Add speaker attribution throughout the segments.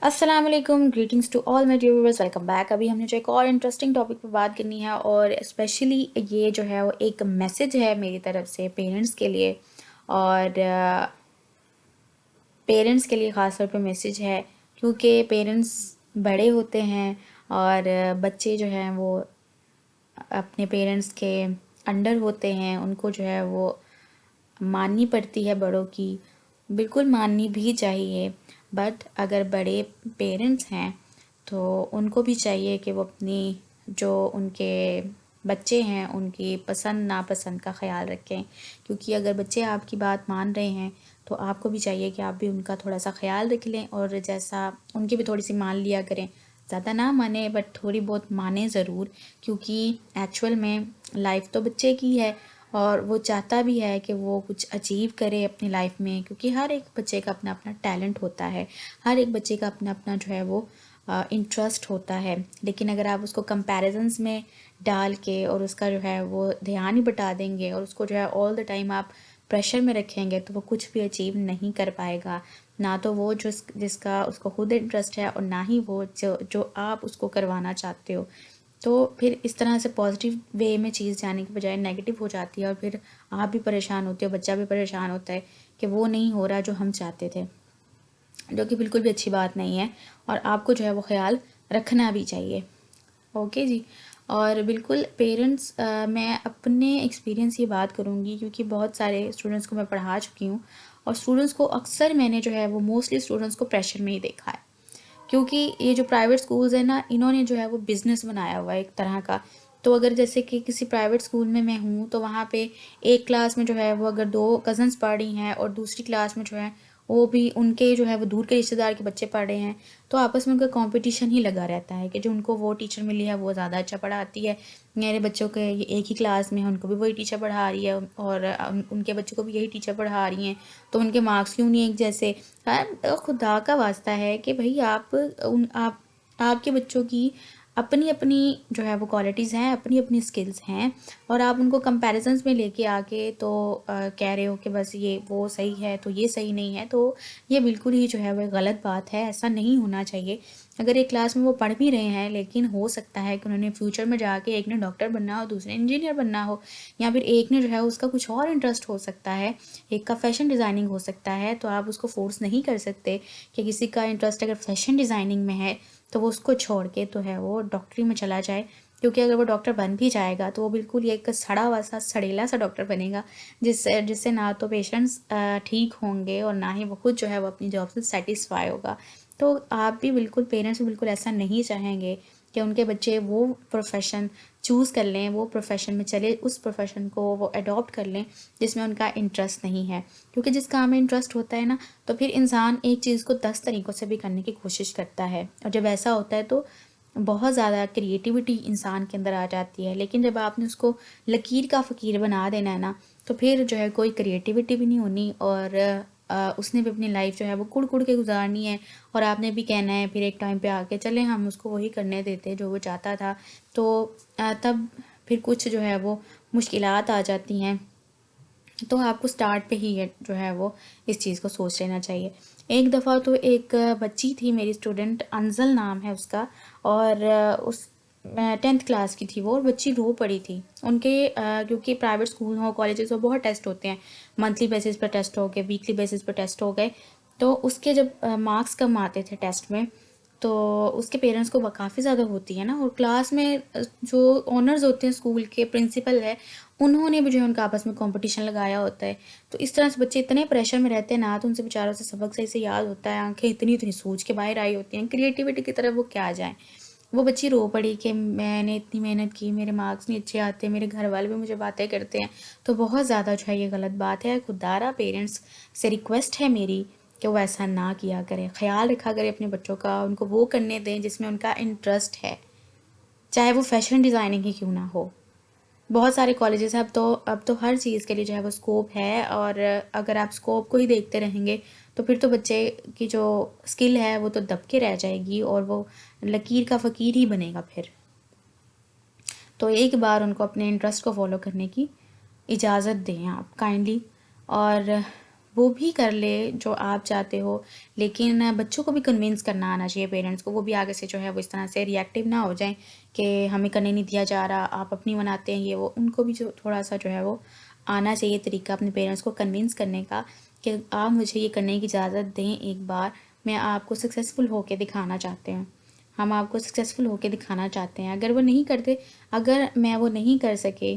Speaker 1: अस्सलाम वालेकुम, greetings to all my dear viewers, welcome back. अभी हमने जो एक और इंटरेस्टिंग टॉपिक पे बात करनी है और स्पेशली ये जो है वो एक मैसेज है मेरी तरफ से पेरेंट्स के लिए। और पेरेंट्स के लिए ख़ास तौर पे मैसेज है, क्योंकि पेरेंट्स बड़े होते हैं और बच्चे जो हैं वो अपने पेरेंट्स के अंडर होते हैं। उनको जो है वो माननी पड़ती है बड़ों की, बिल्कुल माननी भी चाहिए। बट अगर बड़े पेरेंट्स हैं तो उनको भी चाहिए कि वो अपनी जो उनके बच्चे हैं उनकी पसंद नापसंद का ख्याल रखें, क्योंकि अगर बच्चे आपकी बात मान रहे हैं तो आपको भी चाहिए कि आप भी उनका थोड़ा सा ख्याल रख लें और जैसा उनकी भी थोड़ी सी मान लिया करें। ज़्यादा ना माने बट थोड़ी बहुत माने ज़रूर, क्योंकि एक्चुअल में लाइफ तो बच्चे की है और वो चाहता भी है कि वो कुछ अचीव करे अपनी लाइफ में, क्योंकि हर एक बच्चे का अपना अपना टैलेंट होता है, हर एक बच्चे का अपना अपना जो है वो इंटरेस्ट होता है। लेकिन अगर आप उसको कंपैरिजंस में डाल के और उसका जो है वो ध्यान ही बटा देंगे और उसको जो है ऑल द टाइम आप प्रेशर में रखेंगे तो वो कुछ भी अचीव नहीं कर पाएगा। ना तो वो जिसका उसको खुद इंटरेस्ट है और ना ही वो जो आप उसको करवाना चाहते हो। तो फिर इस तरह से पॉजिटिव वे में चीज़ जाने की बजाय नेगेटिव हो जाती है और फिर आप भी परेशान होते हो, बच्चा भी परेशान होता है कि वो नहीं हो रहा जो हम चाहते थे, जो कि बिल्कुल भी अच्छी बात नहीं है। और आपको जो है वो ख्याल रखना भी चाहिए। ओके जी। और बिल्कुल पेरेंट्स, मैं अपने एक्सपीरियंस ये बात करूँगी क्योंकि बहुत सारे स्टूडेंट्स को मैं पढ़ा चुकी हूँ और स्टूडेंट्स को अक्सर मैंने जो है वो मोस्टली स्टूडेंट्स को प्रेशर में ही देखा है, क्योंकि ये जो प्राइवेट स्कूल्स हैं ना, इन्होंने जो है वो बिज़नेस बनाया हुआ है एक तरह का। तो अगर जैसे कि किसी प्राइवेट स्कूल में मैं हूँ तो वहाँ पे एक क्लास में जो है वो अगर दो कज़न्स पढ़ रही हैं और दूसरी क्लास में जो है वो भी उनके जो है वो दूर के रिश्तेदार के बच्चे पढ़ रहे हैं, तो आपस में उनका कंपटीशन ही लगा रहता है कि जो उनको वो टीचर मिली है वो ज़्यादा अच्छा पढ़ाती है, मेरे बच्चों के ये एक ही क्लास में है उनको भी वही टीचर पढ़ा रही है और उनके बच्चों को भी यही टीचर पढ़ा रही हैं, तो उनके मार्क्स क्यों नहीं एक जैसे। खुदा का वास्ता है कि भाई आप आपके बच्चों की अपनी अपनी जो है वो क्वालिटीज़ हैं, अपनी अपनी स्किल्स हैं और आप उनको कंपैरिजंस में लेके आके तो कह रहे हो कि बस ये वो सही है तो ये सही नहीं है, तो ये बिल्कुल ही जो है वो गलत बात है। ऐसा नहीं होना चाहिए। अगर एक क्लास में वो पढ़ भी रहे हैं लेकिन हो सकता है कि उन्होंने फ्यूचर में जाके एक ने डॉक्टर बनना हो, दूसरे इंजीनियर बनना हो, या फिर एक ने जो है उसका कुछ और इंटरेस्ट हो सकता है, एक का फैशन डिज़ाइनिंग हो सकता है। तो आप उसको फोर्स नहीं कर सकते कि किसी का इंटरेस्ट अगर फैशन डिज़ाइनिंग में है तो वो उसको छोड़ के तो है वो डॉक्टरी में चला जाए, क्योंकि अगर वो डॉक्टर बन भी जाएगा तो वो बिल्कुल एक सड़ा हुआ सा सड़ेला सा डॉक्टर बनेगा, जिससे जिससे ना तो पेशेंट्स ठीक होंगे और ना ही वो खुद जो है वो अपनी जॉब से सेटिस्फाई होगा। तो आप भी बिल्कुल पेरेंट्स भी बिल्कुल ऐसा नहीं चाहेंगे कि उनके बच्चे वो प्रोफेशन चूज़ कर लें, वो प्रोफेशन में चले, उस प्रोफेशन को वो अडॉप्ट कर लें जिसमें उनका इंटरेस्ट नहीं है। क्योंकि जिस काम में इंटरेस्ट होता है ना, तो फिर इंसान एक चीज़ को 10 तरीक़ों से भी करने की कोशिश करता है और जब ऐसा होता है तो बहुत ज़्यादा क्रिएटिविटी इंसान के अंदर आ जाती है। लेकिन जब आपने उसको लकीर का फ़कीर बना देना है ना, तो फिर जो है कोई क्रिएटिविटी भी नहीं होनी और उसने भी अपनी लाइफ जो है वो कुड़ कुड़ के गुजारनी है और आपने भी कहना है फिर एक टाइम पे आके चले हम उसको वही करने देते जो वो चाहता था। तो तब फिर कुछ जो है वो मुश्किलात आ जाती हैं। तो आपको स्टार्ट पे ही जो है वो इस चीज़ को सोच लेना चाहिए। एक दफ़ा तो एक बच्ची थी मेरी स्टूडेंट, अंजल नाम है उसका, और उस 10th क्लास की थी वो, और बच्ची रो पड़ी थी। उनके क्योंकि प्राइवेट स्कूल हो, कॉलेजेस हो, बहुत टेस्ट होते हैं, मंथली बेसिस पर टेस्ट हो गए, वीकली बेसिस पर टेस्ट हो गए। तो उसके जब मार्क्स कम आते थे टेस्ट में तो उसके पेरेंट्स को काफ़ी ज़्यादा होती है ना, और क्लास में जो ऑनर्स होते हैं स्कूल के प्रिंसिपल है, उन्होंने भी जो है उनका आपस में कंपटीशन लगाया होता है। तो इस तरह से बच्चे इतने प्रेशर में रहते हैं ना, तो उनसे बेचारों से सबक सही से याद होता है, आंखें इतनी इतनी सूझ के बाहर आई होती हैं, क्रिएटिविटी की तरफ वो क्या जाएँ। वो बच्ची रो पड़ी कि मैंने इतनी मेहनत की, मेरे मार्क्स नहीं अच्छे आते, मेरे घर वाले भी मुझे बातें करते हैं। तो बहुत ज़्यादा जो है ये गलत बात है। खुदारा पेरेंट्स से रिक्वेस्ट है मेरी कि वो ऐसा ना किया करें, ख्याल रखा करें अपने बच्चों का, उनको वो करने दें जिसमें उनका इंटरेस्ट है, चाहे वो फैशन डिज़ाइनिंग ही क्यों ना हो। बहुत सारे कॉलेजेस हैं अब तो हर चीज़ के लिए जो है वो स्कोप है, और अगर आप स्कोप को ही देखते रहेंगे तो फिर तो बच्चे की जो स्किल है वो तो दबके रह जाएगी और वो लकीर का फ़कीर ही बनेगा फिर। तो एक बार उनको अपने इंटरेस्ट को फॉलो करने की इजाज़त दें आप काइंडली। और वो भी कर ले जो आप चाहते हो, लेकिन बच्चों को भी कन्विंस करना आना चाहिए पेरेंट्स को। वो भी आगे से जो है वो इस तरह से रिएक्टिव ना हो जाएं कि हमें करने नहीं दिया जा रहा, आप अपनी बनाते हैं ये वो। उनको भी जो थोड़ा सा जो है वो आना चाहिए तरीका अपने पेरेंट्स को कन्विंस करने का कि आप मुझे ये करने की इजाज़त दें एक बार, मैं आपको सक्सेसफुल होके दिखाना चाहते हैं, हम आपको सक्सेसफुल होके दिखाना चाहते हैं। अगर वो नहीं करते, अगर मैं वो नहीं कर सके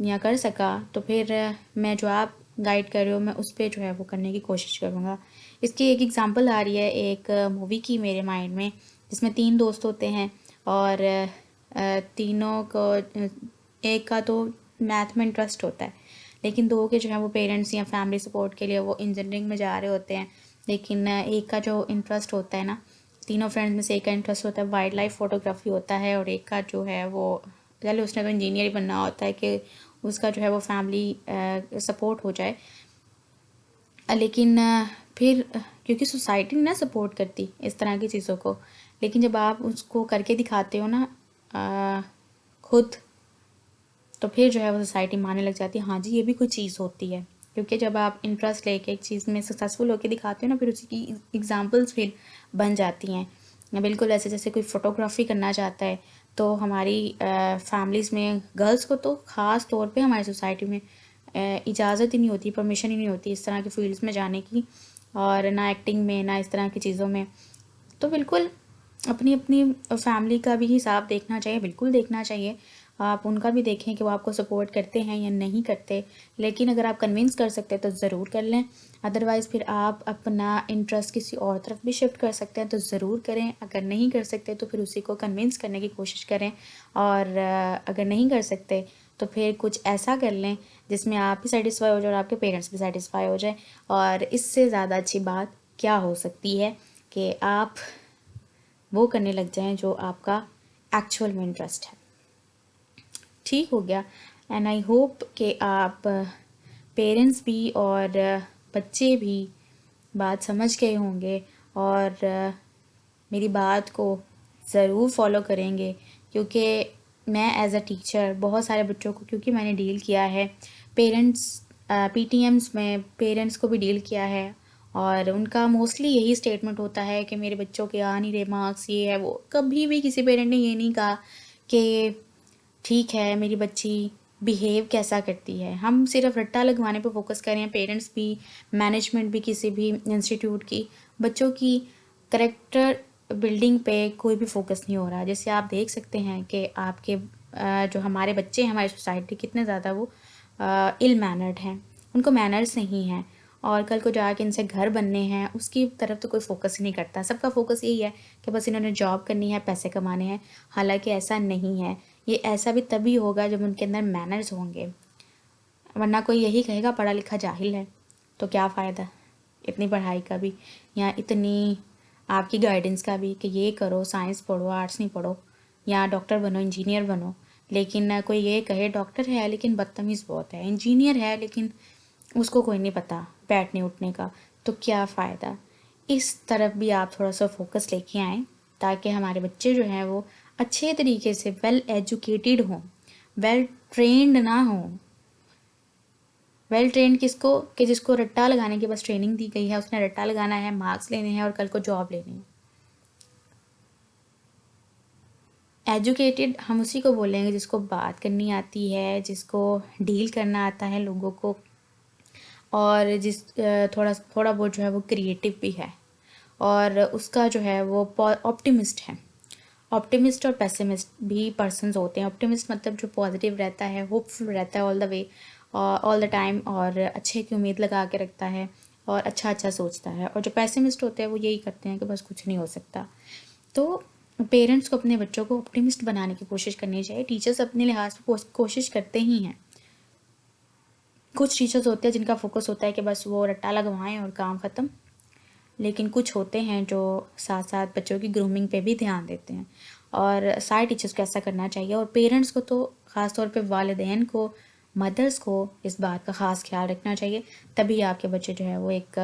Speaker 1: या कर सका, तो फिर मैं जो आप गाइड कर रहे हो मैं उस पर जो है वो करने की कोशिश करूँगा। इसकी एक एग्ज़ाम्पल आ रही है एक मूवी की मेरे माइंड में, जिसमें 3 दोस्त होते हैं और तीनों को एक का तो मैथ में इंटरेस्ट होता है, लेकिन 2 के जो है वो पेरेंट्स या फैमिली सपोर्ट के लिए वो इंजीनियरिंग में जा रहे होते हैं। लेकिन एक का जो इंटरेस्ट होता है ना, तीनों फ्रेंड्स में से एक का इंटरेस्ट होता है वाइल्ड लाइफ फोटोग्राफी होता है, और एक का जो है वो पहले उसने तो इंजीनियर ही बनना होता है कि उसका जो है वो फैमिली सपोर्ट हो जाए। लेकिन फिर क्योंकि सोसाइटी ना सपोर्ट करती इस तरह की चीज़ों को, लेकिन जब आप उसको करके दिखाते हो ना खुद, तो फिर जो है वो सोसाइटी मानने लग जाती है हाँ जी ये भी कोई चीज़ होती है। क्योंकि जब आप इंटरेस्ट लेके एक चीज़ में सक्सेसफुल होकर दिखाते हो ना, फिर उसी की एग्जांपल्स फिर बन जाती हैं। बिल्कुल ऐसे जैसे कोई फ़ोटोग्राफी करना चाहता है, तो हमारी फैमिलीज़ में गर्ल्स को तो ख़ास तौर पे हमारी सोसाइटी में इजाज़त ही नहीं होती, परमिशन ही नहीं होती इस तरह के फील्ड्स में जाने की, और ना एक्टिंग में ना इस तरह की चीज़ों में। तो बिल्कुल अपनी अपनी फैमिली का भी हिसाब देखना चाहिए, बिल्कुल देखना चाहिए। आप उनका भी देखें कि वो आपको सपोर्ट करते हैं या नहीं करते, लेकिन अगर आप कन्विंस कर सकते हैं तो ज़रूर कर लें। अदरवाइज़ फिर आप अपना इंटरेस्ट किसी और तरफ भी शिफ्ट कर सकते हैं, तो ज़रूर करें। अगर नहीं कर सकते तो फिर उसी को कन्विंस करने की कोशिश करें, और अगर नहीं कर सकते तो फिर कुछ ऐसा कर लें जिसमें आप भी सेटिस्फाई हो जाए और आपके पेरेंट्स भी सेटिस्फाई हो जाए। और इससे ज़्यादा अच्छी बात क्या हो सकती है कि आप वो करने लग जाएं जो आपका एक्चुअल में इंटरेस्ट है। ठीक हो गया। एंड आई होप कि आप पेरेंट्स भी और बच्चे भी बात समझ गए होंगे, और मेरी बात को ज़रूर फॉलो करेंगे, क्योंकि मैं एज अ टीचर बहुत सारे बच्चों को, क्योंकि मैंने डील किया है पेरेंट्स पीटीएम्स में, पेरेंट्स को भी डील किया है, और उनका मोस्टली यही स्टेटमेंट होता है कि मेरे बच्चों के आ नहीं रहे मार्क्स, ये है वो। कभी भी किसी पेरेंट ने ये नहीं कहा कि ठीक है मेरी बच्ची बिहेव कैसा करती है। हम सिर्फ रट्टा लगवाने पे फोकस कर रहे हैं, पेरेंट्स भी, मैनेजमेंट भी, किसी भी इंस्टीट्यूट की। बच्चों की करेक्टर बिल्डिंग पे कोई भी फोकस नहीं हो रहा। जैसे आप देख सकते हैं कि आपके जो हमारे बच्चे हैं हमारी सोसाइटी, कितने ज़्यादा वो इल मैनर्ड हैं, उनको मैनर्स नहीं हैं, और कल को जाके इनसे घर बनने हैं उसकी तरफ तो कोई फोकस ही नहीं करता। सबका फोकस यही है कि बस इन्होंने जॉब करनी है, पैसे कमाने हैं। हालांकि ऐसा नहीं है। ये ऐसा भी तभी होगा जब उनके अंदर मैनर्स होंगे, वरना कोई यही कहेगा पढ़ा लिखा जाहिल है, तो क्या फ़ायदा इतनी पढ़ाई का भी, या इतनी आपकी गाइडेंस का भी कि ये करो, साइंस पढ़ो, आर्ट्स नहीं पढ़ो, या डॉक्टर बनो, इंजीनियर बनो। लेकिन कोई ये कहे डॉक्टर है लेकिन बदतमीज़ बहुत है, इंजीनियर है लेकिन उसको कोई नहीं पता बैठने उठने का, तो क्या फ़ायदा। इस तरफ भी आप थोड़ा सा फोकस लेके आएँ, ताकि हमारे बच्चे जो हैं वो अच्छे तरीके से वेल एजुकेटेड हों, वेल ट्रेंड ना हों। वेल ट्रेंड किसको, कि जिसको रट्टा लगाने की बस ट्रेनिंग दी गई है, उसने रट्टा लगाना है, मार्क्स लेने हैं और कल को जॉब लेनी है। एजुकेटेड हम उसी को बोलेंगे जिसको बात करनी आती है, जिसको डील करना आता है लोगों को, और जिस थोड़ा थोड़ा बहुत जो है वो क्रिएटिव भी है, और उसका जो है वो ऑप्टिमिस्ट है। ऑप्टिमिस्ट और पेसिमिस्ट भी पर्सन्स होते हैं। ऑप्टिमिस्ट मतलब जो पॉजिटिव रहता है, होपफुल रहता है all the way, all the time, और अच्छे की उम्मीद लगा के रखता है और अच्छा अच्छा सोचता है। और जो पेसिमिस्ट होते हैं वो यही करते हैं कि बस कुछ नहीं हो सकता। तो पेरेंट्स को अपने बच्चों को ऑप्टिमिस्ट बनाने की कोशिश करनी चाहिए। टीचर्स अपने लिहाज से कोशिश करते ही हैं। कुछ टीचर्स होते हैं जिनका फोकस होता है कि बस वो रट्टा लगवाएं और काम ख़त्म, लेकिन कुछ होते हैं जो साथ साथ बच्चों की ग्रूमिंग पे भी ध्यान देते हैं, और सारे टीचर्स को ऐसा करना चाहिए। और पेरेंट्स को तो ख़ास तौर पे वालिदैन को, मदर्स को इस बात का ख़ास ख्याल रखना चाहिए। तभी आपके बच्चे जो है वो एक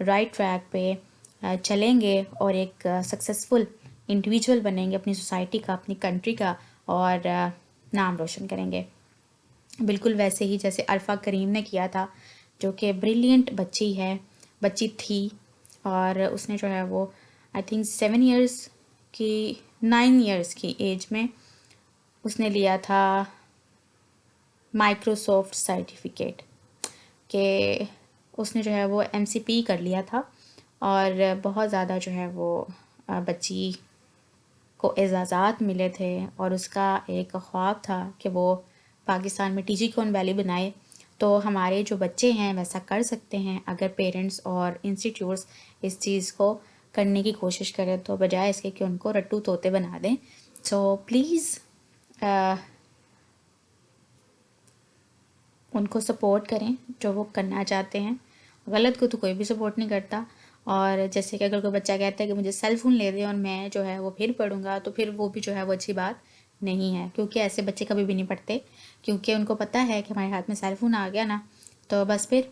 Speaker 1: राइट ट्रैक पे चलेंगे और एक सक्सेसफुल इंडिविजुअल बनेंगे, अपनी सोसाइटी का, अपनी कंट्री का, और नाम रोशन करेंगे। बिल्कुल वैसे ही जैसे अरफा करीम ने किया था जो कि ब्रिलियंट बच्ची थी। और उसने जो है वो आई थिंक 9 ईयर्स की एज में उसने लिया था माइक्रोसॉफ्ट सर्टिफिकेट, कि उसने जो है वो MCP कर लिया था। और बहुत ज़्यादा जो है वो बच्ची को एजाज़ात मिले थे, और उसका एक ख्वाब था कि वो पाकिस्तान में टीजीकॉन वैली बनाए। तो हमारे जो बच्चे हैं वैसा कर सकते हैं अगर पेरेंट्स और इंस्टीट्यूट्स इस चीज़ को करने की कोशिश करें, तो बजाय इसके कि उनको रट्टू तोते बना दें। सो प्लीज़ उनको सपोर्ट करें जो वो करना चाहते हैं। गलत को तो कोई भी सपोर्ट नहीं करता। और जैसे कि अगर कोई बच्चा कहता है कि मुझे सेल फ़ोन ले दे और मैं जो है वो फिर पढ़ूंगा, तो फिर वो भी जो है वो अच्छी बात नहीं है, क्योंकि ऐसे बच्चे कभी भी नहीं पढ़ते, क्योंकि उनको पता है कि हमारे हाथ में सेल फ़ोन आ गया ना, तो बस फिर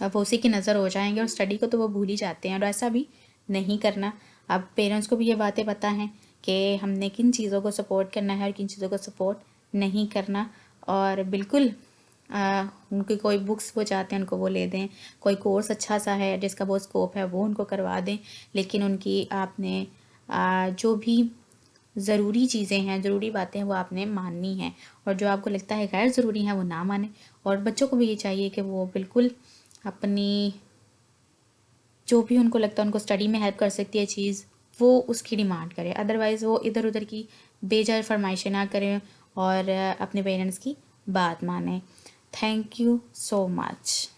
Speaker 1: अब वो उसी की नज़र हो जाएंगे और स्टडी को तो वो भूल ही जाते हैं। और ऐसा भी नहीं करना। अब पेरेंट्स को भी ये बातें पता हैं कि हमने किन चीज़ों को सपोर्ट करना है और किन चीज़ों को सपोर्ट नहीं करना। और बिल्कुल उनकी कोई बुक्स वो चाहते हैं उनको वो ले दें, कोई कोर्स अच्छा सा है जिसका वो स्कोप है वो उनको करवा दें, लेकिन उनकी आपने जो भी ज़रूरी चीज़ें हैं, ज़रूरी बातें हैं, वो आपने माननी हैं। और जो आपको लगता है गैर ज़रूरी हैं वो ना माने। और बच्चों को भी ये चाहिए कि वो बिल्कुल अपनी जो भी उनको लगता है उनको स्टडी में हेल्प कर सकती है चीज़, वो उसकी डिमांड करें। अदरवाइज़ वो इधर उधर की बेजार फरमाइशें ना करें और अपने पेरेंट्स की बात मानें। Thank you so much.